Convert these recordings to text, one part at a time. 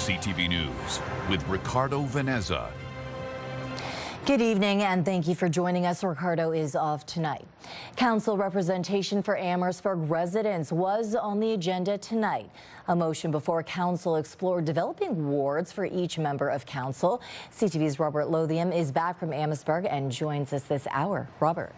CTV News with Ricardo Veneza. Good evening and thank you for joining us. Ricardo is off tonight. Council representation for Amherstburg residents was on the agenda tonight. A motion before council explored developing wards for each member of council. CTV's Robert Lothian is back from Amherstburg and joins us this hour. Robert.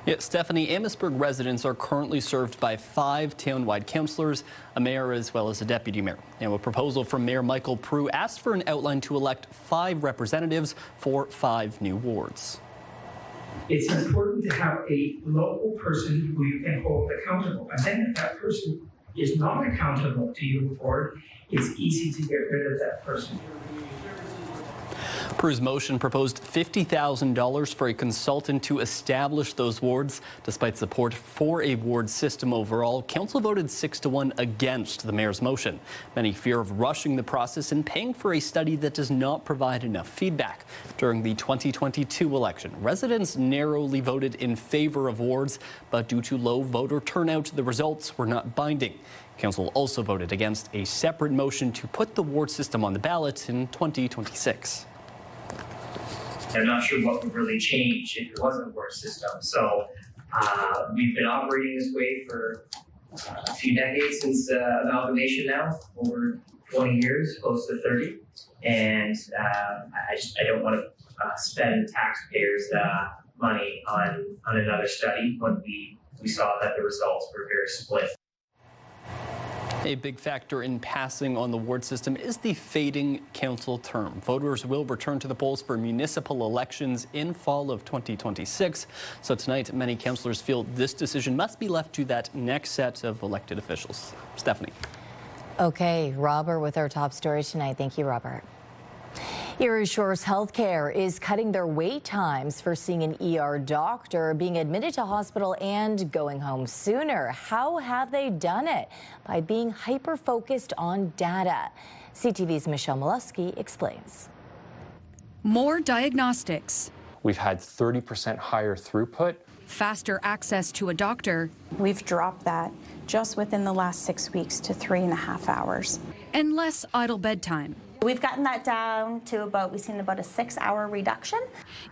Yeah, Stefanie, Amherstburg residents are currently served by 5 town-wide councillors, a mayor as well as a deputy mayor. Now, a proposal from Mayor Michael Prue asked for an outline to elect 5 representatives for 5 new wards. It's important to have a local person who you can hold accountable. And then if that person is not accountable to your board, it's easy to get rid of that person. Prue's motion proposed $50,000 for a consultant to establish those wards. Despite support for a ward system overall, council voted 6-1 against the mayor's motion. Many fear of rushing the process and paying for a study that does not provide enough feedback. During the 2022 election, residents narrowly voted in favor of wards, but due to low voter turnout, the results were not binding. Council also voted against a separate motion to put the ward system on the ballot in 2026. I'm not sure what would really change if it wasn't a ward system. So we've been operating this way for a few decades since amalgamation now, over 20 years, close to 30. And I don't want to spend taxpayers' money on another study when we saw that the results were very split. A big factor in passing on the ward system is the fading council term. Voters will return to the polls for municipal elections in fall of 2026. So tonight, many councillors feel this decision must be left to that next set of elected officials. Stefanie. Okay, Robert with our top story tonight. Thank you, Robert. Erie Shores Healthcare is cutting their wait times for seeing an ER doctor, being admitted to hospital and going home sooner. How have they done it? By being hyper-focused on data. CTV's Michelle Masotti explains. More diagnostics. We've had 30% higher throughput. Faster access to a doctor. We've dropped that just within the last 6 weeks to 3.5 hours. And less idle bedtime. We've gotten that down to we've seen about a 6-hour reduction.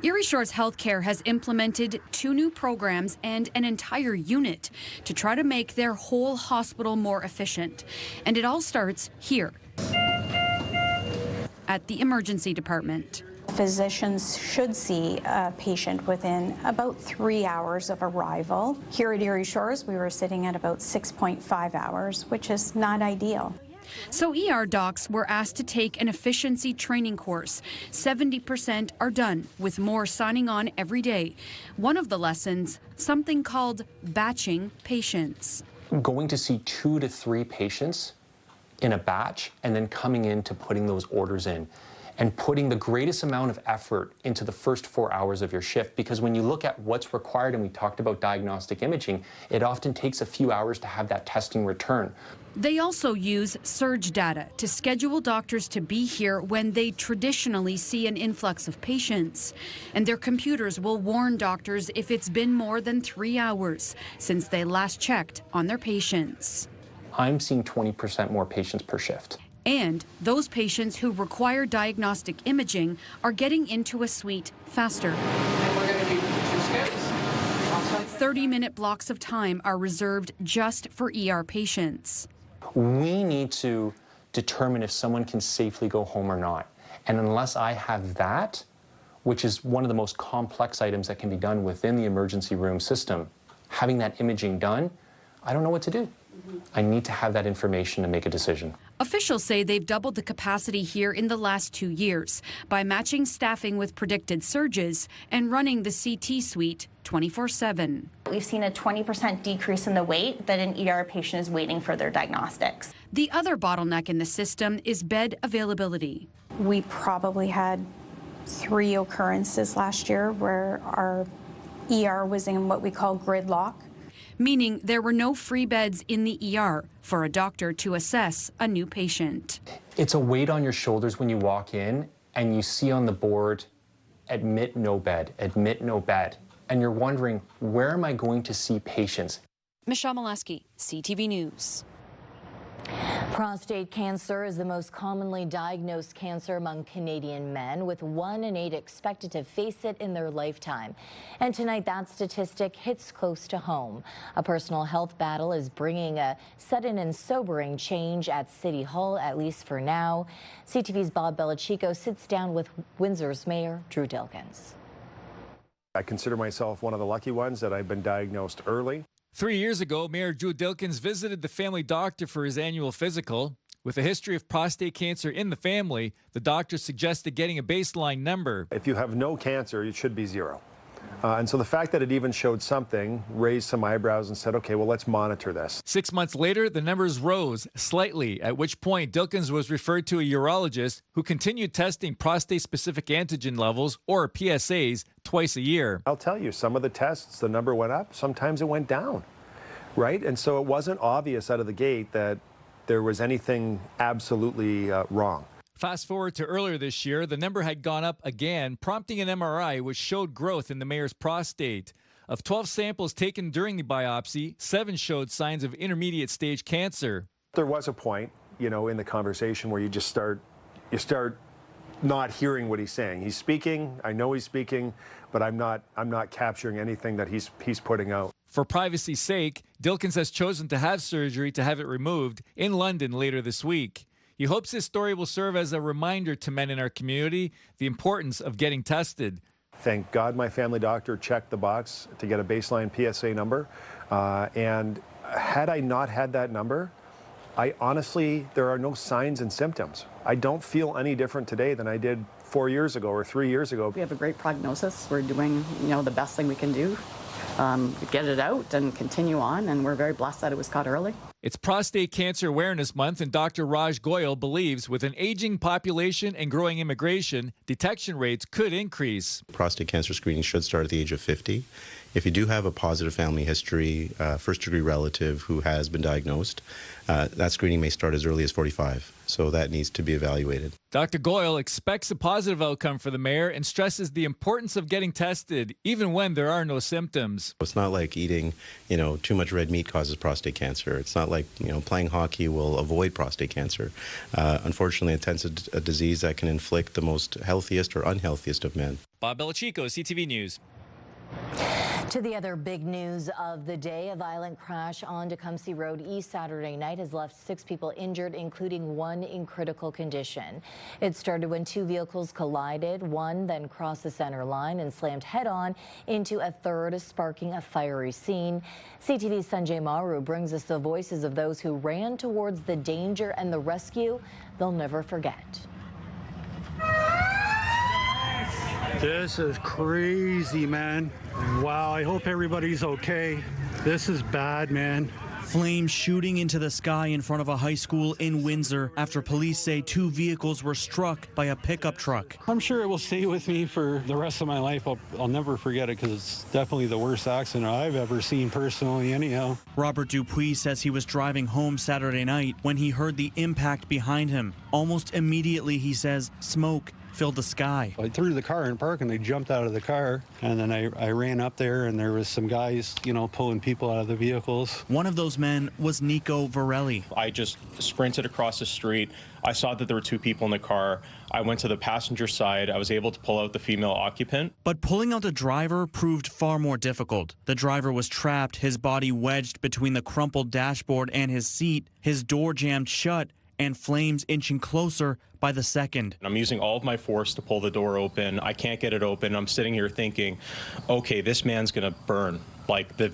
Erie Shores Healthcare has implemented 2 new programs and an entire unit to try to make their whole hospital more efficient. And it all starts here at the emergency department. Physicians should see a patient within about 3 hours of arrival. Here at Erie Shores, we were sitting at about 6.5 hours, which is not ideal. So ER docs were asked to take an efficiency training course. 70% are done, with more signing on every day. One of the lessons, something called batching patients. Going to see 2 to 3 patients in a batch and then coming in to putting those orders in and putting the greatest amount of effort into the first 4 hours of your shift. Because when you look at what's required, and we talked about diagnostic imaging, it often takes a few hours to have that testing return. They also use surge data to schedule doctors to be here when they traditionally see an influx of patients. And their computers will warn doctors if it's been more than 3 hours since they last checked on their patients. I'm seeing 20% more patients per shift. And those patients who require diagnostic imaging are getting into a suite faster. 30-minute blocks of time are reserved just for ER patients. We need to determine if someone can safely go home or not. And unless I have that, which is one of the most complex items that can be done within the emergency room system, having that imaging done, I don't know what to do. I need to have that information to make a decision. Officials say they've doubled the capacity here in the last 2 years by matching staffing with predicted surges and running the CT suite 24/7. We've seen a 20% decrease in the wait that an ER patient is waiting for their diagnostics. The other bottleneck in the system is bed availability. We probably had 3 occurrences last year where our ER was in what we call gridlock. Meaning there were no free beds in the ER for a doctor to assess a new patient. It's a weight on your shoulders when you walk in and you see on the board, admit no bed, admit no bed. And you're wondering, where am I going to see patients? Michelle Masotti, CTV News. Prostate cancer is the most commonly diagnosed cancer among Canadian men, with 1 in 8 expected to face it in their lifetime. And tonight, that statistic hits close to home. A personal health battle is bringing a sudden and sobering change at City Hall, at least for now. CTV's Bob Belichico sits down with Windsor's Mayor Drew Dilkens. I consider myself one of the lucky ones that I've been diagnosed early. 3 years ago, Mayor Drew Dilkens visited the family doctor for his annual physical. With a history of prostate cancer in the family, the doctor suggested getting a baseline number. If you have no cancer, it should be 0. And so the fact that it even showed something raised some eyebrows and said, okay, well, let's monitor this. 6 months later, the numbers rose slightly, at which point Dilkens was referred to a urologist who continued testing prostate-specific antigen levels, or PSAs, twice a year. I'll tell you, some of the tests, the number went up, sometimes it went down, right? And so it wasn't obvious out of the gate that there was anything absolutely wrong. Fast forward to earlier this year, the number had gone up again, prompting an MRI which showed growth in the mayor's prostate. Of 12 samples taken during the biopsy, 7 showed signs of intermediate stage cancer. There was a point, you know, in the conversation where you start not hearing what he's saying. He's speaking, I know he's speaking, but I'm not capturing anything that he's putting out. For privacy's sake, Dilkens has chosen to have surgery to have it removed in London later this week. He hopes this story will serve as a reminder to men in our community the importance of getting tested. Thank God my family doctor checked the box to get a baseline PSA number. And had I not had that number, there are no signs and symptoms. I don't feel any different today than I did 4 years ago or 3 years ago. We have a great prognosis. We're doing, the best thing we can do. Get it out and continue on, and we're very blessed that it was caught early. It's Prostate Cancer Awareness Month, and Dr. Raj Goyal believes with an aging population and growing immigration, detection rates could increase. Prostate cancer screening should start at the age of 50. If you do have a positive family history, first-degree relative who has been diagnosed, that screening may start as early as 45. So that needs to be evaluated. Dr. Goyal expects a positive outcome for the mayor and stresses the importance of getting tested, even when there are no symptoms. It's not like eating, too much red meat causes prostate cancer. It's not like, playing hockey will avoid prostate cancer. Unfortunately, it's a disease that can inflict the most healthiest or unhealthiest of men. Bob Belichico, CTV News. To the other big news of the day, a violent crash on Tecumseh Road East Saturday night has left 6 people injured, including 1 in critical condition. It started when 2 vehicles collided. One then crossed the center line and slammed head-on into a third, sparking a fiery scene. CTV's Sanjay Maru brings us the voices of those who ran towards the danger and the rescue they'll never forget. This is crazy, man. Wow, I hope everybody's okay. This is bad, man. Flames shooting into the sky in front of a high school in Windsor after police say 2 vehicles were struck by a pickup truck. I'm sure it will stay with me for the rest of my life. I'll never forget it because it's definitely the worst accident I've ever seen personally anyhow. Robert Dupuis says he was driving home Saturday night when he heard the impact behind him. Almost immediately, he says, smoke filled the sky. I threw the car in park and they jumped out of the car, and then I ran up there and there was some guys, pulling people out of the vehicles. One of those men was Nico Varelli. I just sprinted across the street. I saw that there were 2 people in the car. I went to the passenger side. I was able to pull out the female occupant. But pulling out the driver proved far more difficult. The driver was trapped, his body wedged between the crumpled dashboard and his seat, his door jammed shut, and flames inching closer by the second. I'm using all of my force to pull the door open. I can't get it open. I'm sitting here thinking, okay, this man's gonna burn. Like the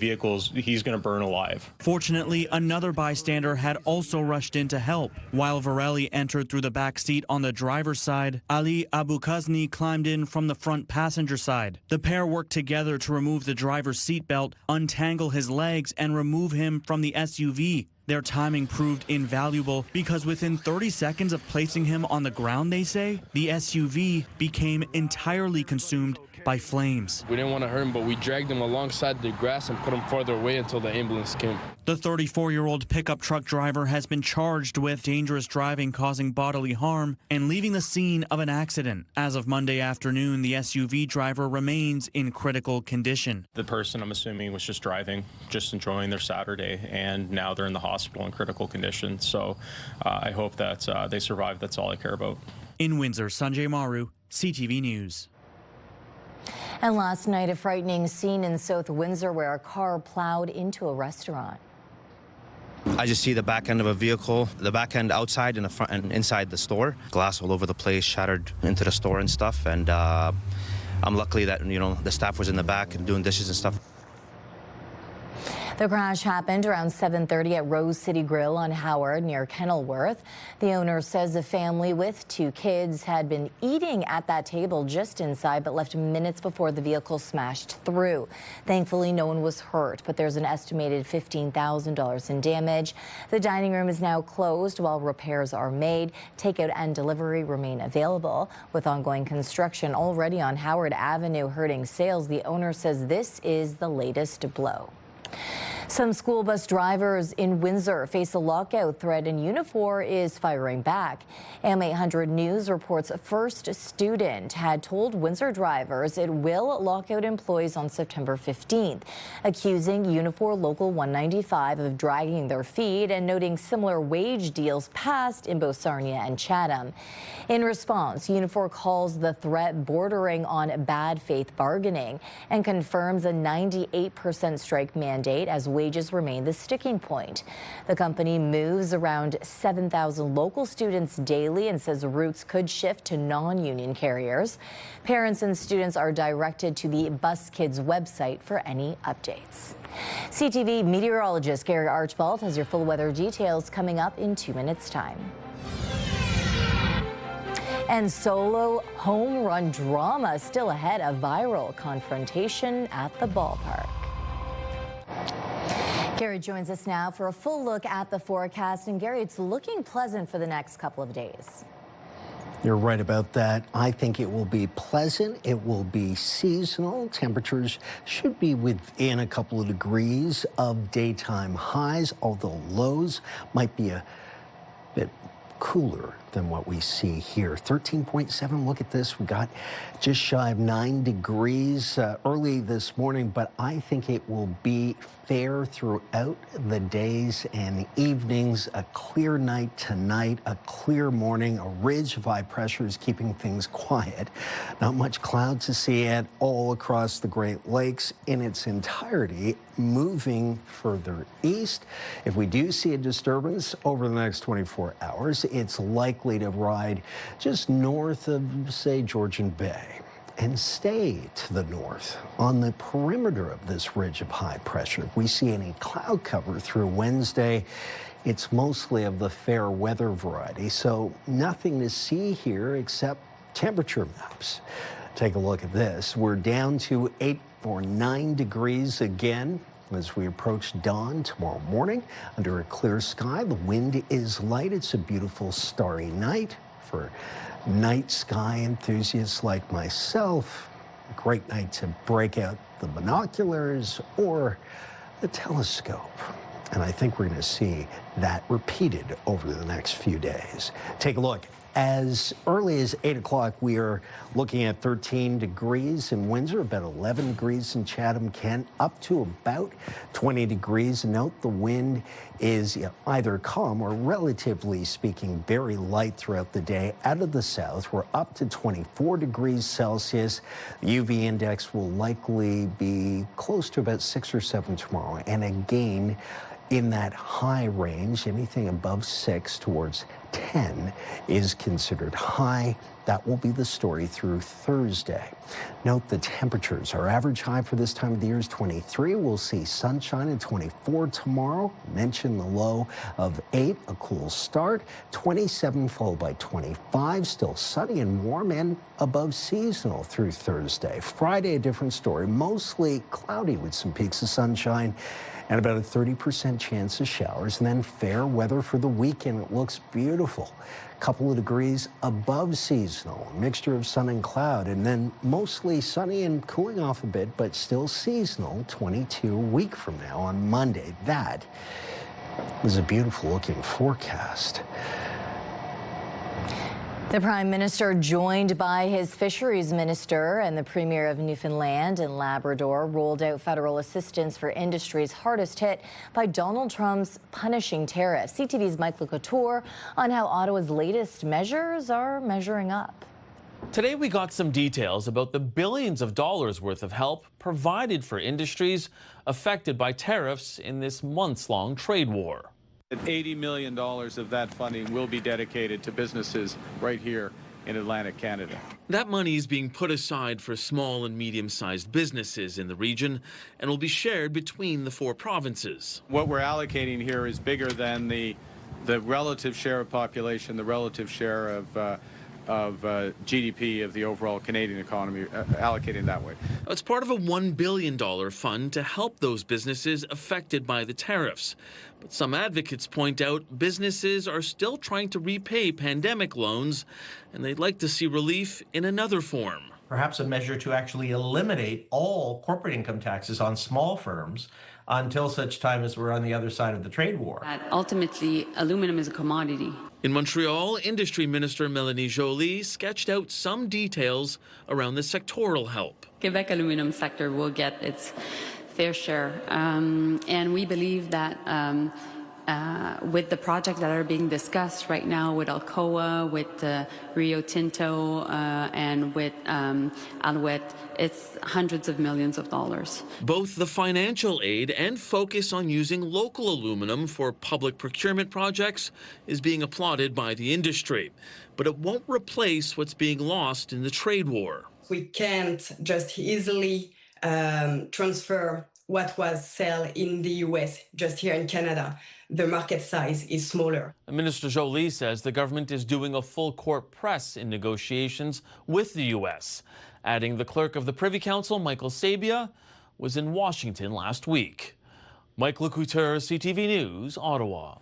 he's gonna burn alive. Fortunately, another bystander had also rushed in to help. While Varelli entered through the back seat on the driver's side, Ali Abukazni climbed in from the front passenger side. The pair worked together to remove the driver's seatbelt, untangle his legs, and remove him from the SUV. Their timing proved invaluable because within 30 seconds of placing him on the ground, they say, the SUV became entirely consumed by flames. We didn't want to hurt him, but we dragged him alongside the grass and put him farther away until the ambulance came. The 34-year-old pickup truck driver has been charged with dangerous driving causing bodily harm and leaving the scene of an accident. As of Monday afternoon, the SUV driver remains in critical condition. The person, I'm assuming, was just driving, just enjoying their Saturday, and now they're in the hospital in critical condition. So I hope that they survive. That's all I care about. In Windsor, Sanjay Maru, CTV News. And last night, a frightening scene in South Windsor where a car plowed into a restaurant. I just see the back end of a vehicle, the back end outside and the front and inside the store. Glass all over the place, shattered into the store and stuff. And I'm lucky that, the staff was in the back and doing dishes and stuff. The crash happened around 7:30 at Rose City Grill on Howard near Kenilworth. The owner says the family with 2 kids had been eating at that table just inside but left minutes before the vehicle smashed through. Thankfully, no one was hurt, but there's an estimated $15,000 in damage. The dining room is now closed while repairs are made. Takeout and delivery remain available. With ongoing construction already on Howard Avenue hurting sales, the owner says this is the latest blow. Some school bus drivers in Windsor face a lockout threat, and Unifor is firing back. AM800 News reports a first student had told Windsor drivers it will lock out employees on September 15th, accusing Unifor Local 195 of dragging their feet and noting similar wage deals passed in both Sarnia and Chatham. In response, Unifor calls the threat bordering on bad faith bargaining and confirms a 98% strike mandate as wages remain the sticking point. The company moves around 7,000 local students daily and says routes could shift to non-union carriers. Parents and students are directed to the Bus Kids website for any updates. CTV meteorologist Gary Archibald has your full weather details coming up in 2 minutes' time. And solo home run drama still ahead of viral confrontation at the ballpark. Gary joins us now for a full look at the forecast. And Gary, it's looking pleasant for the next couple of days. You're right about that. I think it will be pleasant. It will be seasonal. Temperatures should be within a couple of degrees of daytime highs, although lows might be a bit cooler than what we see here. 13.7, look at this. We got just shy of 9 degrees early this morning, but I think it will be fair throughout the days and evenings. A clear night tonight, a clear morning, a ridge of high pressure is keeping things quiet. Not much cloud to see at all across the Great Lakes in its entirety, moving further east. If we do see a disturbance over the next 24 hours, it's likely to ride just north of, say, Georgian Bay and stay to the north. On the perimeter of this ridge of high pressure, if we see any cloud cover through Wednesday, it's mostly of the fair weather variety, so nothing to see here except temperature maps. Take a look at this. We're down to 8 or 9 degrees again as we approach dawn tomorrow morning under a clear sky. The wind is light. It's a beautiful starry night for night sky enthusiasts like myself. A great night to break out the binoculars or the telescope. And I think we're going to see that repeated over the next few days. Take a look. As early as 8 o'clock, we are looking at 13 degrees in Windsor, about 11 degrees in Chatham-Kent, up to about 20 degrees. Note the wind is either calm or, relatively speaking, very light throughout the day. Out of the south, we're up to 24 degrees Celsius. The UV index will likely be close to about 6 or 7 tomorrow. And again, in that high range, anything above 6 towards 10 is considered high. That will be the story through Thursday. Note the temperatures. Our average high for this time of the year is 23. We'll see sunshine at 24 tomorrow. Mention the low of 8, a cool start. 27 followed by 25. Still sunny and warm and above seasonal through Thursday. Friday, a different story. Mostly cloudy with some peaks of sunshine and about a 30% chance of showers. And then fair weather for the weekend. It looks beautiful. beautiful. A couple of degrees above seasonal, a mixture of sun and cloud, and then mostly sunny and cooling off a bit, but still seasonal 22 a week from now on Monday. That is a beautiful looking forecast. The Prime Minister, joined by his Fisheries Minister and the Premier of Newfoundland and Labrador, rolled out federal assistance for industries hardest hit by Donald Trump's punishing tariffs. CTV's Mike Couture on how Ottawa's latest measures are measuring up. Today we got some details about the billions of dollars worth of help provided for industries affected by tariffs in this months-long trade war. $80 million of that funding will be dedicated to businesses right here in Atlantic Canada. That money is being put aside for small and medium-sized businesses in the region and will be shared between the 4 provinces. What we're allocating here is bigger than the relative share of population, the relative share of GDP of the overall Canadian economy, allocating that way. It's part of a $1 billion fund to help those businesses affected by the tariffs. But some advocates point out businesses are still trying to repay pandemic loans, and they'd like to see relief in another form. Perhaps a measure to actually eliminate all corporate income taxes on small firms until such time as we're on the other side of the trade war. Ultimately, aluminum is a commodity. In Montreal, Industry Minister Mélanie Joly sketched out some details around the sectoral help. Quebec aluminum sector will get its fair share, and we believe that with the projects that are being discussed right now with Alcoa, with Rio Tinto, and with Alouette, it's hundreds of millions of dollars. Both the financial aid and focus on using local aluminum for public procurement projects is being applauded by the industry, but it won't replace what's being lost in the trade war. We can't just easily transfer what was sold in the US just here in Canada. The market size is smaller. Minister Joly says the government is doing a full court press in negotiations with the U.S., adding the clerk of the Privy Council, Michael Sabia, was in Washington last week. Mike Couture, CTV News, Ottawa.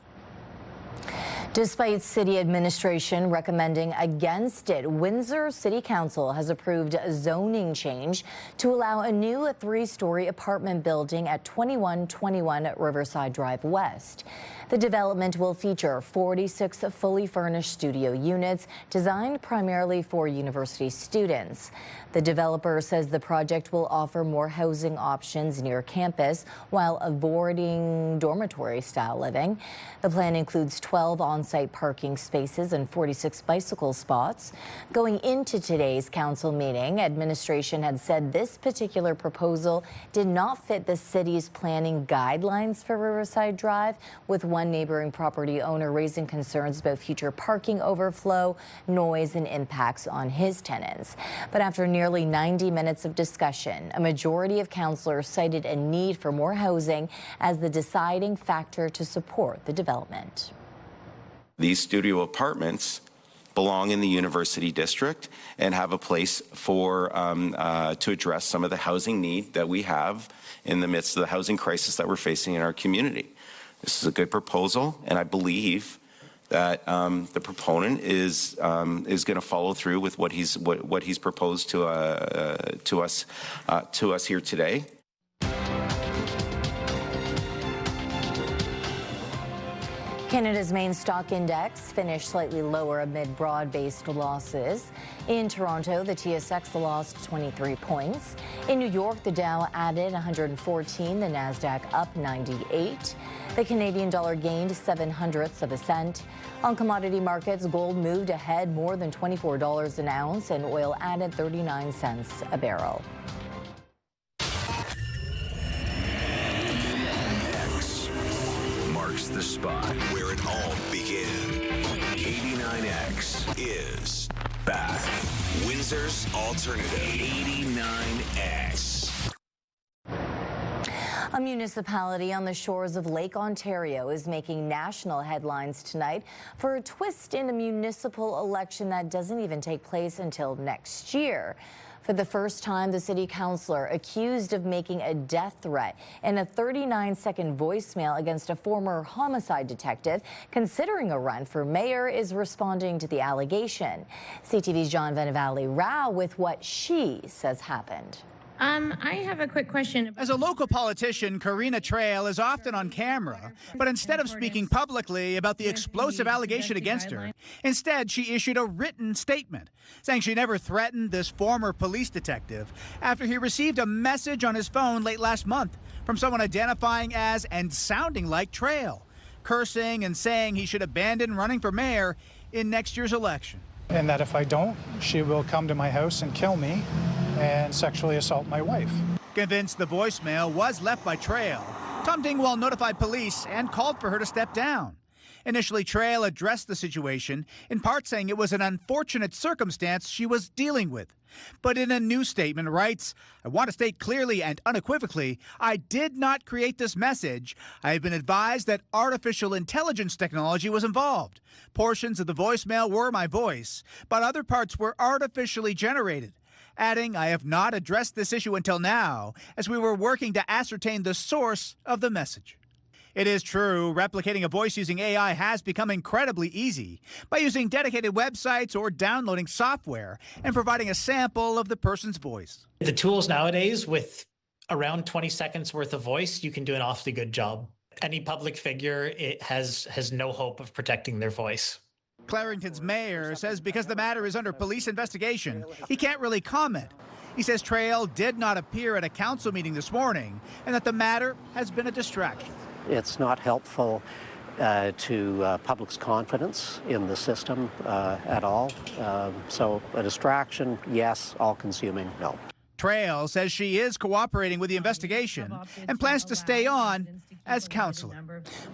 Despite city administration recommending against it, Windsor City Council has approved a zoning change to allow a new 3-story apartment building at 2121 Riverside Drive West. The development will feature 46 fully furnished studio units designed primarily for university students. The developer says the project will offer more housing options near campus while avoiding dormitory-style living. The plan includes 12 on-site parking spaces and 46 bicycle spots. Going into today's council meeting, administration had said this particular proposal did not fit the city's planning guidelines for Riverside Drive, with one neighboring property owner raising concerns about future parking overflow, noise, and impacts on his tenants. But after nearly 90 minutes of discussion, a majority of councillors cited a need for more housing as the deciding factor to support the development. These studio apartments belong in the university district and have a place for to address some of the housing need that we have in the midst of the housing crisis that we're facing in our community. This is a good proposal, and I believe that the proponent is going to follow through with what he's proposed to us here today. Canada's main stock index finished slightly lower amid broad-based losses. In Toronto, the TSX lost 23 points. In New York, the Dow added 114, the Nasdaq up 98. The Canadian dollar gained 0.07 of a cent. On commodity markets, gold moved ahead more than $24 an ounce, and oil added 39 cents a barrel. Marks the spot where it all began. 89X is back. Windsor's alternative. 89X. A municipality on the shores of Lake Ontario is making national headlines tonight for a twist in a municipal election that doesn't even take place until next year. For the first time, the city councilor accused of making a death threat in a 39-second voicemail against a former homicide detective considering a run for mayor is responding to the allegation. CTV's John Venevali-Rao with what she says happened. I have a quick question. As a local politician, Karina Trail is often on camera, but instead of speaking publicly about the explosive allegation against her, instead she issued a written statement saying she never threatened this former police detective after he received a message on his phone late last month from someone identifying as and sounding like Trail, cursing and saying he should abandon running for mayor in next year's election. And that if I don't, she will come to my house and kill me and sexually assault my wife. Convinced the voicemail was left by Trail, Tom Dingwall notified police and called for her to step down. Initially, Trail addressed the situation, in part saying it was an unfortunate circumstance she was dealing with. But in a new statement writes, I want to state clearly and unequivocally, I did not create this message. I have been advised that artificial intelligence technology was involved. Portions of the voicemail were my voice, but other parts were artificially generated. Adding, I have not addressed this issue until now, as we were working to ascertain the source of the message. It is true, replicating a voice using AI has become incredibly easy by using dedicated websites or downloading software and providing a sample of the person's voice. The tools nowadays, with around 20 seconds worth of voice, you can do an awfully good job. Any public figure has no hope of protecting their voice. Clarington's mayor says because the matter is under police investigation, he can't really comment. He says Trail did not appear at a council meeting this morning and that the matter has been a distraction. It's not helpful to public's confidence in the system at all. So a distraction, yes. All-consuming, no. Trail says she is cooperating with the investigation and plans to stay on as councilor.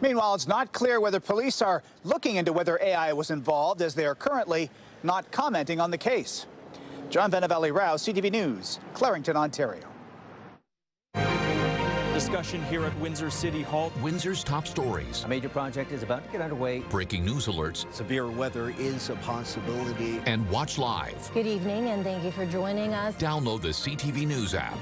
Meanwhile, it's not clear whether police are looking into whether AI was involved, as they are currently not commenting on the case. John Venevali-Rao, CTV News, Clarington, Ontario. Discussion here at Windsor City Hall. Windsor's top stories. A major project is about to get underway. Breaking news alerts. Severe weather is a possibility. And watch live. Good evening and thank you for joining us. Download the CTV News app.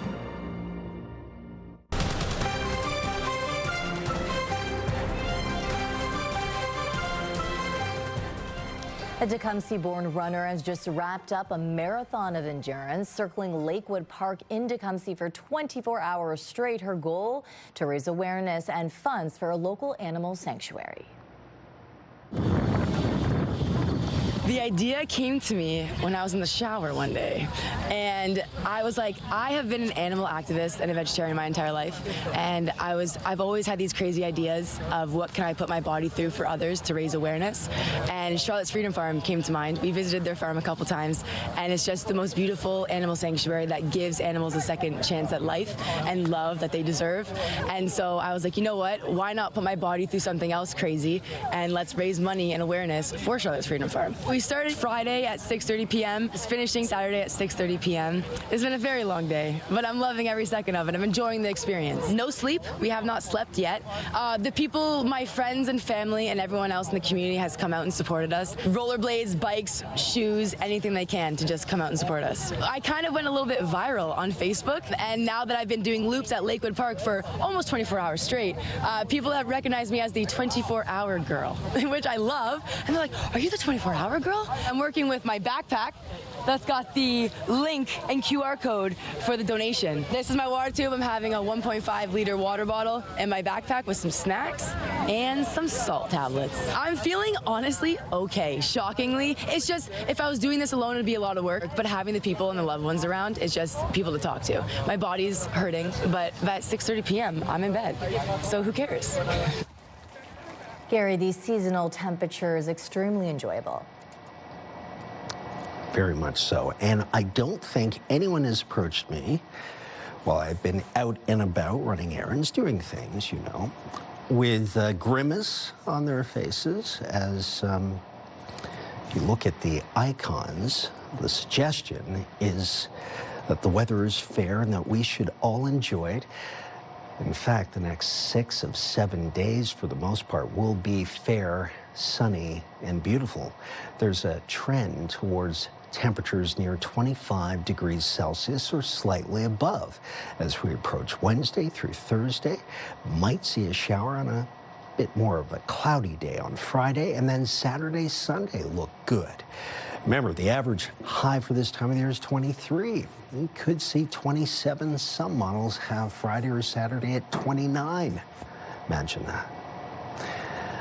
A Tecumseh-born runner has just wrapped up a marathon of endurance, circling Lakewood Park in Tecumseh for 24 hours straight. Her goal, to raise awareness and funds for a local animal sanctuary. The idea came to me when I was in the shower one day, and I was like, I have been an animal activist and a vegetarian my entire life, and I've always had these crazy ideas of what can I put my body through for others to raise awareness, and Charlotte's Freedom Farm came to mind. We visited their farm a couple times, and it's just the most beautiful animal sanctuary that gives animals a second chance at life and love that they deserve. And so I was like, you know what, why not put my body through something else crazy, and let's raise money and awareness for Charlotte's Freedom Farm. We started Friday at 6:30 p.m. It's finishing Saturday at 6:30 p.m. It's been a very long day, but I'm loving every second of it. I'm enjoying the experience. No sleep. We have not slept yet. The people, my friends and family and everyone else in the community has come out and supported us. Rollerblades, bikes, shoes, anything they can to just come out and support us. I kind of went a little bit viral on Facebook, and now that I've been doing loops at Lakewood Park for almost 24 hours straight, people have recognized me as the 24-hour girl, which I love. And they're like, are you the 24-hour girl? I'm working with my backpack that's got the link and QR code for the donation. This is my water tube. I'm having a 1.5-liter water bottle in my backpack with some snacks and some salt tablets. I'm feeling honestly okay, shockingly. It's just, if I was doing this alone, it'd be a lot of work, but having the people and the loved ones around, it's just people to talk to. My body's hurting, but at 6:30 p.m., I'm in bed, so who cares? Gary, these seasonal temperatures extremely enjoyable. Very much so. And I don't think anyone has approached me while I've been out and about running errands, doing things, you know, with grimace on their faces as if you look at the icons, the suggestion is that the weather is fair and that we should all enjoy it. In fact, the next 6 of 7 days, for the most part, will be fair, sunny, and beautiful. There's a trend towards Temperatures near 25 degrees Celsius or slightly above. As we approach Wednesday through Thursday, might see a shower on a bit more of a cloudy day on Friday, and then Saturday, Sunday look good. Remember, the average high for this time of year is 23. We could see 27. Some models have Friday or Saturday at 29. Imagine that.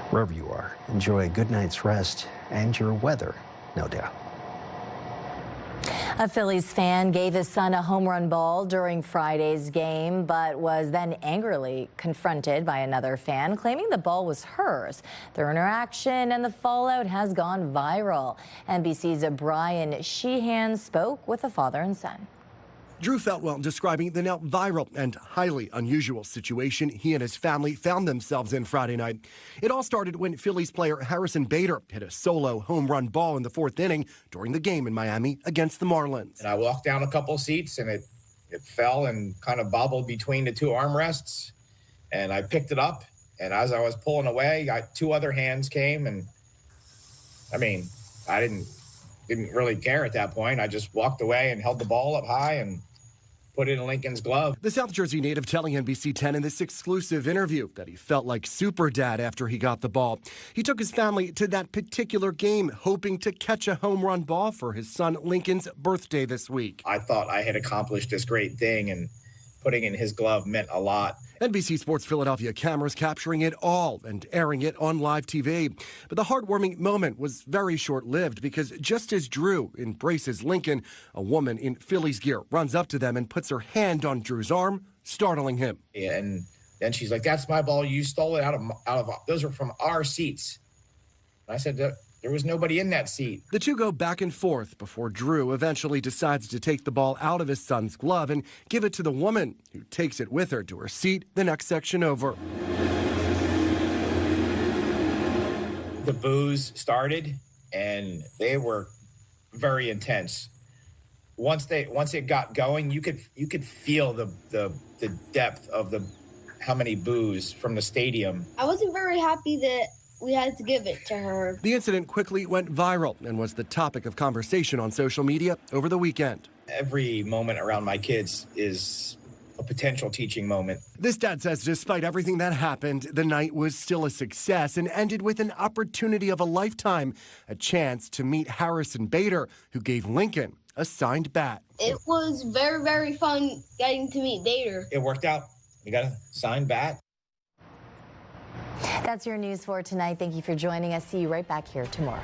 Wherever you are, enjoy a good night's rest and your weather, no doubt. A Phillies fan gave his son a home run ball during Friday's game, but was then angrily confronted by another fan, claiming the ball was hers. Their interaction and the fallout has gone viral. NBC's Brian Sheehan spoke with the father and son. Drew felt well describing the now viral and highly unusual situation he and his family found themselves in Friday night. It all started when Phillies player Harrison Bader hit a solo home run ball in the fourth inning during the game in Miami against the Marlins. And I walked down a couple seats and it fell and kind of bobbled between the two armrests. And I picked it up. And as I was pulling away, two other hands came. And I mean, I didn't really care at that point. I just walked away and held the ball up high and put it in Lincoln's glove. The South Jersey native telling NBC 10 in this exclusive interview that he felt like super dad after he got the ball. He took his family to that particular game, hoping to catch a home run ball for his son Lincoln's birthday this week. I thought I had accomplished this great thing, and putting in his glove meant a lot. NBC Sports Philadelphia cameras capturing it all and airing it on live TV. But the heartwarming moment was very short-lived because just as Drew embraces Lincoln, a woman in Phillies gear runs up to them and puts her hand on Drew's arm, startling him. And then she's like, "That's my ball. You stole it out of those are from our seats." And I said, "There was nobody in that seat." The two go back and forth before Drew eventually decides to take the ball out of his son's glove and give it to the woman, who takes it with her to her seat the next section over. The boos started, and they were very intense. Once it got going, you could feel the depth of how many boos from the stadium. I wasn't very happy that we had to give it to her. The incident quickly went viral and was the topic of conversation on social media over the weekend. Every moment around my kids is a potential teaching moment. This dad says despite everything that happened, the night was still a success and ended with an opportunity of a lifetime, a chance to meet Harrison Bader, who gave Lincoln a signed bat. It was very, very fun getting to meet Bader. It worked out. You got a signed bat. That's your news for tonight. Thank you for joining us. See you right back here tomorrow.